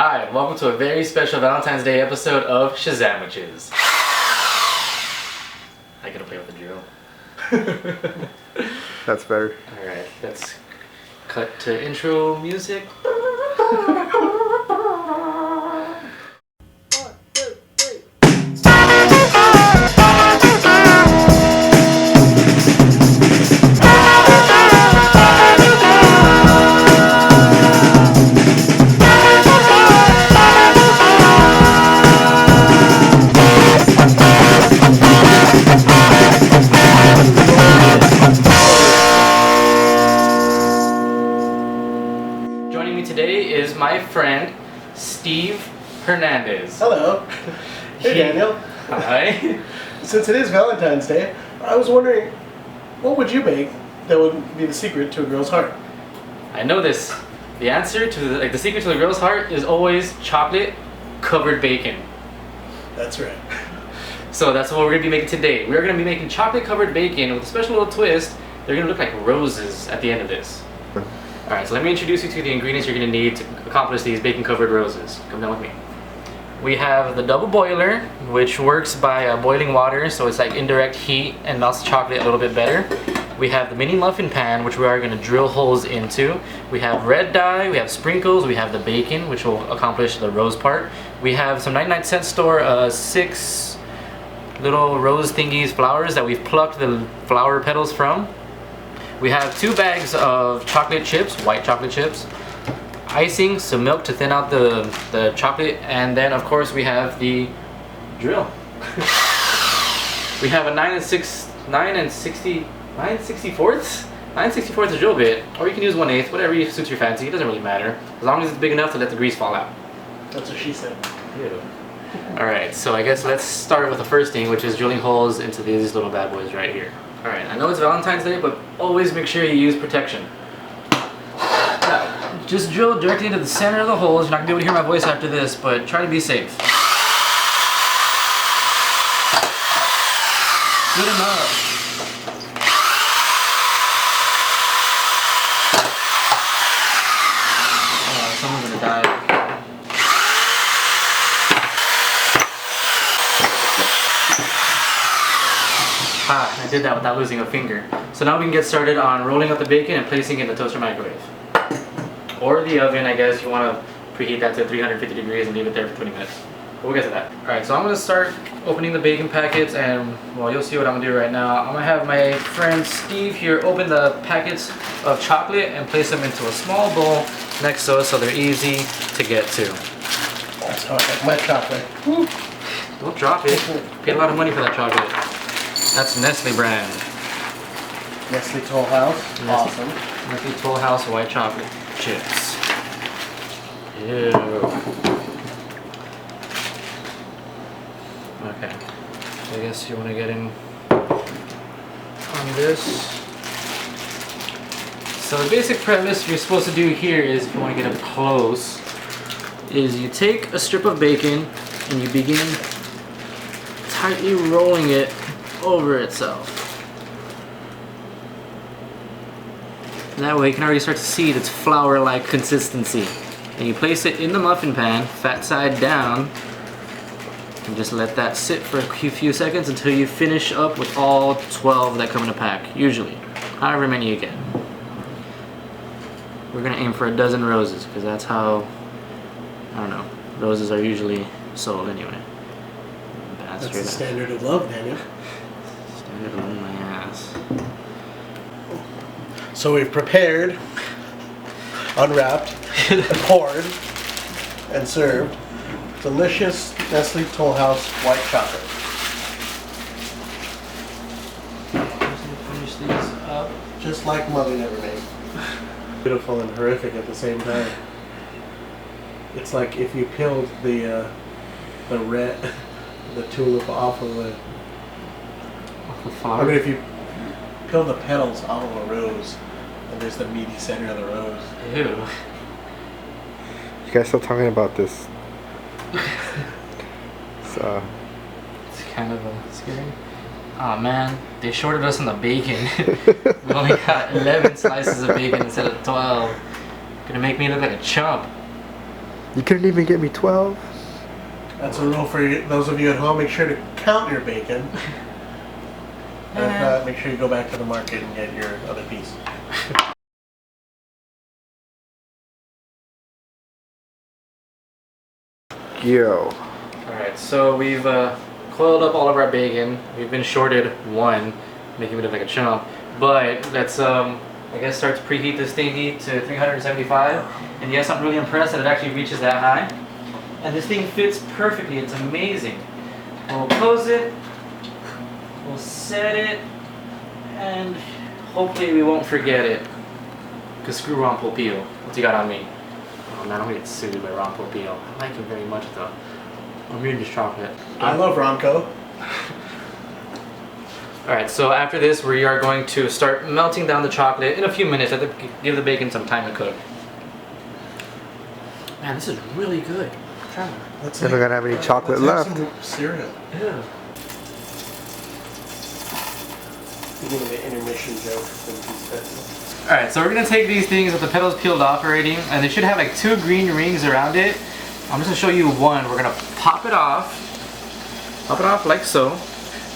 Hi, welcome to a very special Valentine's Day episode of Shazamwiches. I gotta play with the drill. That's better. Alright, let's cut to intro music. Joining me today is my friend, Steve Hernandez. Hello. Hey Daniel. Hi. Since it is Valentine's Day, I was wondering, what would you make that would be the secret to a girl's heart? I know this. The answer to the secret to the girl's heart is always chocolate covered bacon. That's right. So that's what we're gonna be making today. We're gonna be making chocolate covered bacon with a special little twist. They're gonna look like roses at the end of this. Alright, so let me introduce you to the ingredients you're gonna need to accomplish these bacon covered roses. Come down with me. We have the double boiler, which works by boiling water, so it's like indirect heat and melts the chocolate a little bit better. We have the mini muffin pan, which we are going to drill holes into. We have red dye, we have sprinkles, we have the bacon, which will accomplish the rose part. We have some 99-cent store 6 little rose thingies flowers that we've plucked the flower petals from. We have 2 bags of chocolate chips, white chocolate chips, icing, some milk to thin out the chocolate, and then of course we have the drill. We have a 9 64ths drill bit, or you can use 1/8, whatever suits your fancy. It doesn't really matter, as long as it's big enough to let the grease fall out. That's what she said. Ew. Alright, so I guess let's start with the first thing, which is drilling holes into these little bad boys right here. Alright, I know it's Valentine's Day, but always make sure you use protection. Just drill directly into the center of the holes. You're not going to be able to hear my voice after this, but try to be safe. Good enough. Oh, someone's going to die. I did that without losing a finger. So now we can get started on rolling up the bacon and placing it in the toaster microwave. Or the oven, I guess. You want to preheat that to 350 degrees and leave it there for 20 minutes. But we'll get to that. Alright, so I'm going to start opening the bacon packets, and well, you'll see what I'm going to do right now. I'm going to have my friend Steve here open the packets of chocolate and place them into a small bowl next to us so they're easy to get to. That's how I like my chocolate. Woo. Don't drop it. Paid a lot of money for that chocolate. That's Nestle brand. Nestle Toll House. Awesome. Nestle Toll House white chocolate chips. Ew. Okay. So I guess you want to get in on this. So the basic premise you're supposed to do here is, if you want to get up close, is you take a strip of bacon and you begin tightly rolling it over itself. And that way you can already start to see its flour-like consistency. And you place it in the muffin pan, fat side down, and just let that sit for a few seconds until you finish up with all 12 that come in a pack, usually. However many you get. We're gonna aim for a dozen roses, because that's how, I don't know, roses are usually sold anyway. That's the standard of love, Daniel. Standard of my ass. So we've prepared, unwrapped, poured, and served delicious Nestle Toll House white chocolate. Finish these up. Just like Mother never made. Beautiful and horrific at the same time. It's like if you peeled the tulip off of the flower. I mean, if you peel the petals off of a rose, and there's the meaty center of the rose. Ew. You guys still talking about this? So. It's kind of scary. Oh man, they shorted us on the bacon. We only got 11 slices of bacon instead of 12. Gonna make me look like a chump. You couldn't even get me 12? That's a rule for those of you at home. Make sure to count your bacon. And if not, make sure you go back to the market and get your other piece. Yo. Alright, so we've coiled up all of our bacon. We've been shorted one, making it look like a chump. But let's, I guess, start to preheat this thingy to 375. And yes, I'm really impressed that it actually reaches that high. And this thing fits perfectly. It's amazing. We'll close it. We'll set it. And hopefully we won't forget it. Because screw Ron Popeil. What's he got on me? Oh man, I'm gonna get sued by Ron Popeil. I like him very much though. I'm reading this chocolate. I love Ronco. Alright, so after this we are going to start melting down the chocolate in a few minutes. Give the bacon some time to cook. Man, this is really good. Let's Never gonna have any chocolate left. Some cereal. Yeah. Beginning the intermission joke. Alright, so we're gonna take these things with the petals peeled off already, and they should have like 2 green rings around it. I'm just gonna show you one. We're gonna pop it off. Pop it off like so.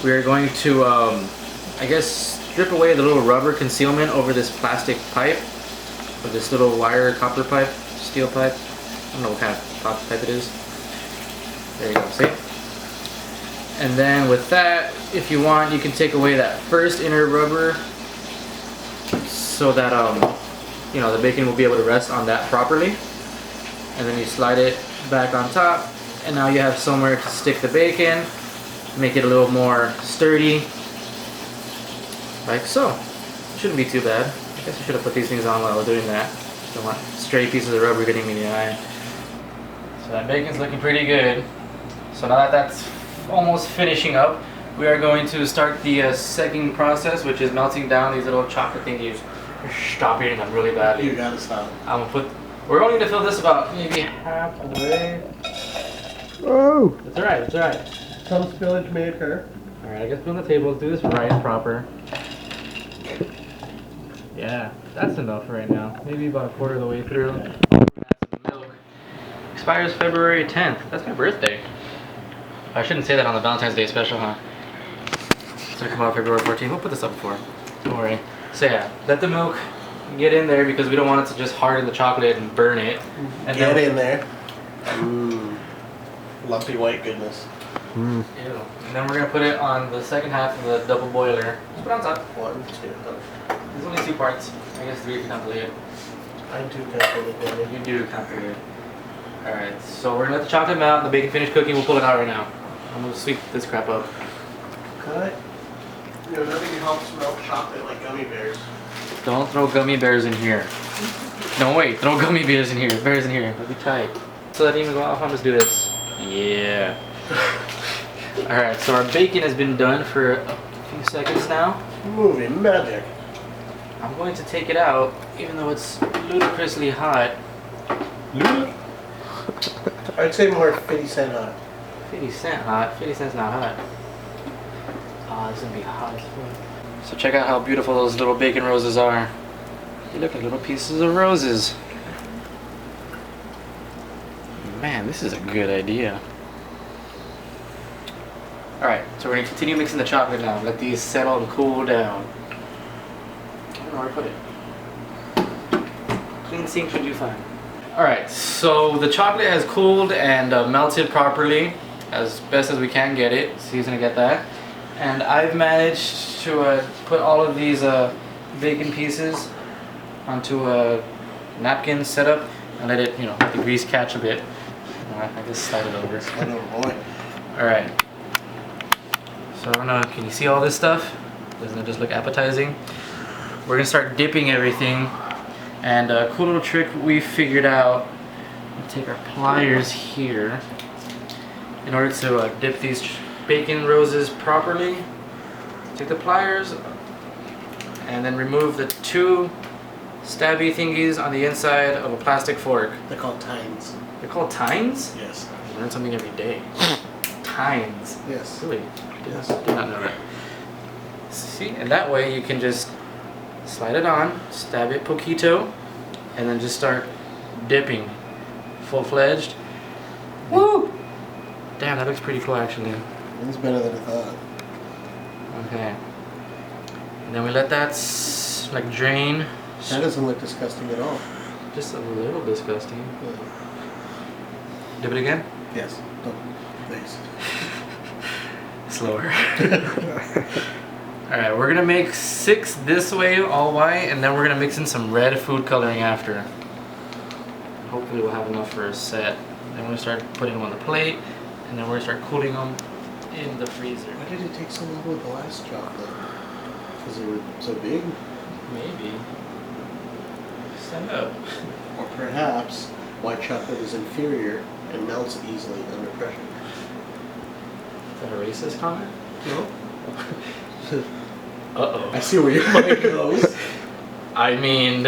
We are going to, I guess, strip away the little rubber concealment over this plastic pipe, or this little wire copper pipe, steel pipe. I don't know what kind of copper pipe it is. There you go, see? And then with that, if you want, you can take away that first inner rubber so that, you know, the bacon will be able to rest on that properly. And then you slide it back on top, and now you have somewhere to stick the bacon. Make it a little more sturdy, like so. Shouldn't be too bad. I guess I should have put these things on while I was doing that. Don't want stray pieces of rubber getting me in the eye. So that bacon's looking pretty good. So now that that's almost finishing up, we are going to start the second process, which is melting down these little chocolate thingies. Stop eating them really badly. You gotta stop. I'm gonna put. We're only gonna fill this about maybe half of the way. Oh! It's alright. It's alright. Some spillage may occur. Alright, I guess put on the table. Let's do this right and proper. Yeah, that's enough right now. Maybe about a quarter of the way through. Add some milk. Expires February 10th. That's my birthday. I shouldn't say that on the Valentine's Day special, huh? So come out February 14th. We'll put this up before. Don't worry. So yeah, let the milk get in there because we don't want it to just harden the chocolate and burn it. And Get in there. Lumpy white goodness. Ew. And then we're gonna put it on the second half of the double boiler. Just put it on top. 1, 2. There's only 2 parts. I guess 3 if you count the lid. I do calculate. You do count the lid. Alright, so we're gonna let the chocolate melt and the bacon finish cooking. We'll pull it out right now. I'm gonna sweep this crap up. Cut. You know, nothing helps melt chocolate like gummy bears. Don't throw gummy bears in here. No, wait, throw gummy bears in here. Bears in here. That'll be tight. So that didn't even go off. I'm just do this. Yeah. Alright, so our bacon has been done for a few seconds now. Movie magic. I'm going to take it out, even though it's ludicrously hot. I'd say more 50 cent hot. 50 cent hot? 50 cent's not hot. Oh, this is gonna be hot as fuck. So check out how beautiful those little bacon roses are. They look like little pieces of roses. Man, this is a good idea. Alright, so we're going to continue mixing the chocolate now. Let these settle and cool down. I don't know where to put it. Clean sink should do fine. Alright, so the chocolate has cooled and melted properly as best as we can get it. Steve's going to get that. And I've managed to put all of these bacon pieces onto a napkin setup and let it, you know, let the grease catch a bit. I just slide it over. Slide over, boy. Alright. So I don't know, can you see all this stuff? Doesn't it just look appetizing? We're gonna start dipping everything. And a cool little trick we figured out. We'll take our pliers here in order to dip these bacon roses properly. Take the pliers and then remove the 2 stabby thingies on the inside of a plastic fork. They're called tines. They're called tines? Yes. I learn something every day. Tines. Yes. Really? Yes. Did not know that. See, and that way you can just slide it on, stab it poquito, and then just start dipping full-fledged. Woo! Damn, that looks pretty cool actually. It's better than I thought. Okay. And then we let that like drain. That doesn't look disgusting at all. Just a little disgusting. Yeah. Dip it again? Yes. Don't. Please. Slower. Alright, we're gonna make 6 this way, all white, and then we're gonna mix in some red food coloring after. Hopefully we'll have enough for a set. Then we're gonna start putting them on the plate, and then we're gonna start cooling them in the freezer. Why did it take so long with the last chocolate? Because they were so big? Maybe. Stand up. Or perhaps white chocolate is inferior and melts easily under pressure. Is that a racist comment? No? Uh-oh. I see where your mind goes. I mean,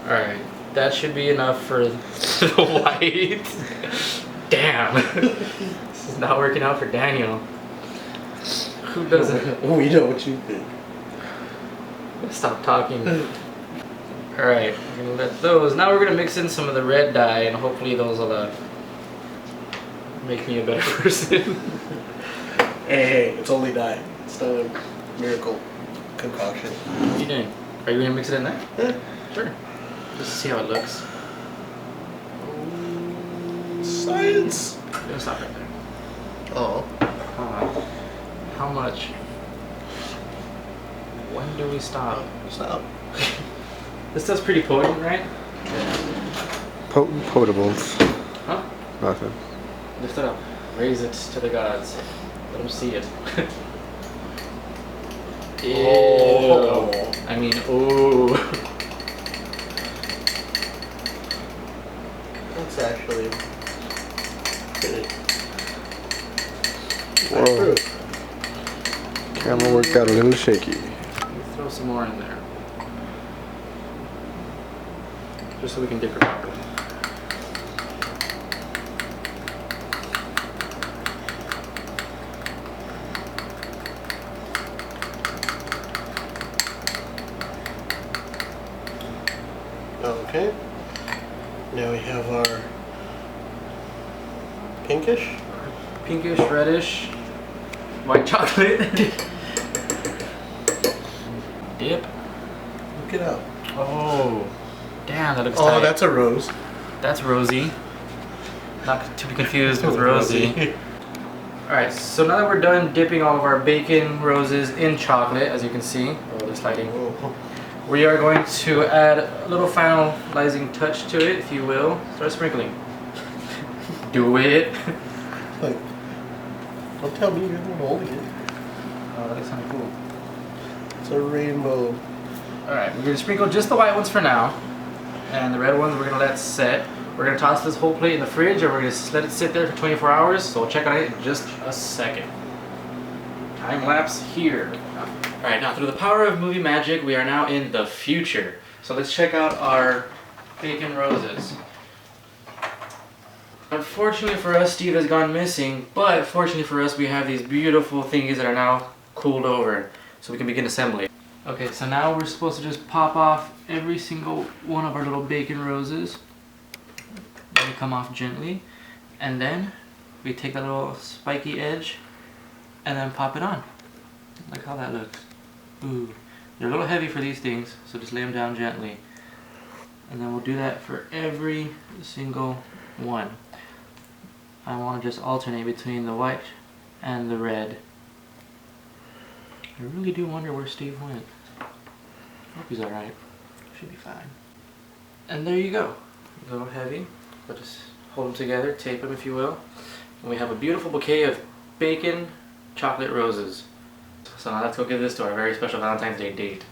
alright, that should be enough for the white. Damn. This is not working out for Daniel. Who doesn't? We know what you think. Stop talking. Alright, we're gonna let those. Now we're gonna mix in some of the red dye, and hopefully those will make me a better person. Hey, it's only dye. It's not a miracle concoction. What are you doing? Are you gonna mix it in there? Yeah. Sure. Just to see how it looks. Science! I'm gonna stop right there. Oh. How much? When do we stop? Stop. This stuff's pretty potent, right? Potent potables. Huh? Nothing. Lift it up. Raise it to the gods. Let them see it. Ew. Oh. I mean, ooh. That's actually pretty. Whoa. Camera work got a little shaky. Throw some more in there. Just so we can dip it properly. Okay. Now we have our pinkish. Pinkish, reddish, white chocolate. Dip. Look it up. Oh, damn, that looks Oh, tight. that's a rose. That's Rosie. Not to be confused with Rosie. Alright, so now that we're done dipping all of our bacon roses in chocolate, as you can see, oh, this lighting, Oh. we are going to add a little finalizing touch to it, if you will. Start sprinkling. Do it. Like, don't tell me you're the one holding it. Oh, that looks kind of cool. It's a rainbow. Alright, we're going to sprinkle just the white ones for now. And the red ones we're going to let set. We're going to toss this whole plate in the fridge, or we're going to let it sit there for 24 hours. So we'll check on it in just a second. Time lapse here. Alright, now through the power of movie magic, we are now in the future. So let's check out our bacon roses. Unfortunately for us, Steve has gone missing, but fortunately for us, we have these beautiful thingies that are now cooled over, so we can begin assembly. Okay, so now we're supposed to just pop off every single one of our little bacon roses. Let it come off gently, and then we take that little spiky edge and then pop it on. Look how that looks. Ooh, they're a little heavy for these things, so just lay them down gently. And then we'll do that for every single one. I want to just alternate between the white and the red. I really do wonder where Steve went. Hope he's alright. Should be fine. And there you go. A little heavy, but just hold them together, tape them if you will. And we have a beautiful bouquet of bacon chocolate roses. So now let's go give this to our very special Valentine's Day date.